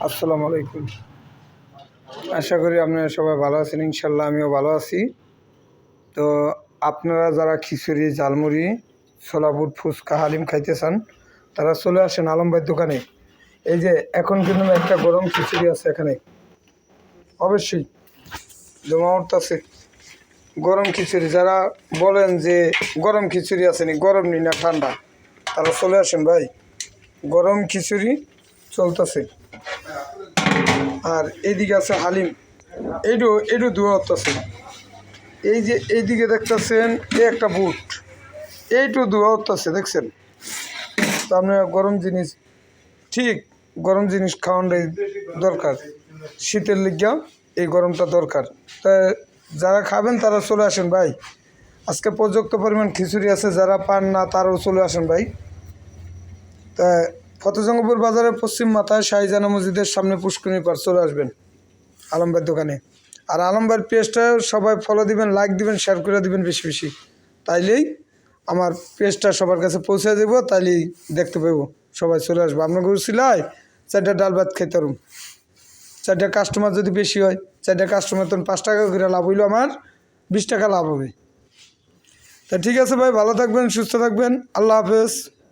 আসসালামু আলাইকুম। আশা করি আপনারা সবাই ভালো আছেন। ইনশাল্লাহ আমিও ভালো আছি। তো আপনারা যারা খিচুড়ি, ঝালমুড়ি, ছোলা বুট, ফুচকা, হালিম খাইতে চান তারা চলে আসেন আলম ভাইয়ের দোকানে। এই যে এখন কিন্তু একটা গরম খিচুড়ি আছে এখানে, অবশ্যই জমা উঠতেছে গরম খিচুড়ি। যারা বলেন যে গরম খিচুড়ি আছে নি, গরম নি না ঠান্ডা, তারা চলে আসেন ভাই, গরম খিচুড়ি চলতেছে। আর এইদিকে আছে হালিম, এইটু ধোয়া হচ্ছে। এই যে এইদিকে দেখতেছেন একটা বুট, এইটু ধোয়া হচ্ছে, দেখছেন? তো আপনার গরম জিনিস, ঠিক গরম জিনিস খাওয়ানোটাই দরকার। শীতের লিগা এই গরমটা দরকার। তা যারা খাবেন তারা চলে আসেন ভাই। আজকে পর্যাপ্ত পরিমাণ খিচুড়ি আছে, যারা পান না তারাও চলে আসেন ভাই। তা ফতেজঙ্গপুর বাজারের পশ্চিম মাথায় শাহজাহান মসজিদের সামনে পুষ্করিণী পার চলে আসবেন আলম ভাইয়ের দোকানে। আর আলম ভাইয়ের পেজটা সবাই ফলো দিবেন, লাইক দিবেন, শেয়ার করে দিবেন বেশি বেশি। তাইলেই আমার পেজটা সবার কাছে পৌঁছে দেব, তাইলেই দেখতে পাবো, সবাই চলে আসবো। আপনার গরু সিলাই 4টা ডাল ভাত খাইতে পারুন। 4টা কাস্টমার যদি বেশি হয়, 4টা কাস্টমার তখন 5 টাকা করে লাভ হইলো, আমার 20 টাকা লাভ হবে। তা ঠিক আছে ভাই, ভালো থাকবেন, সুস্থ থাকবেন, আল্লাহ হাফেজ।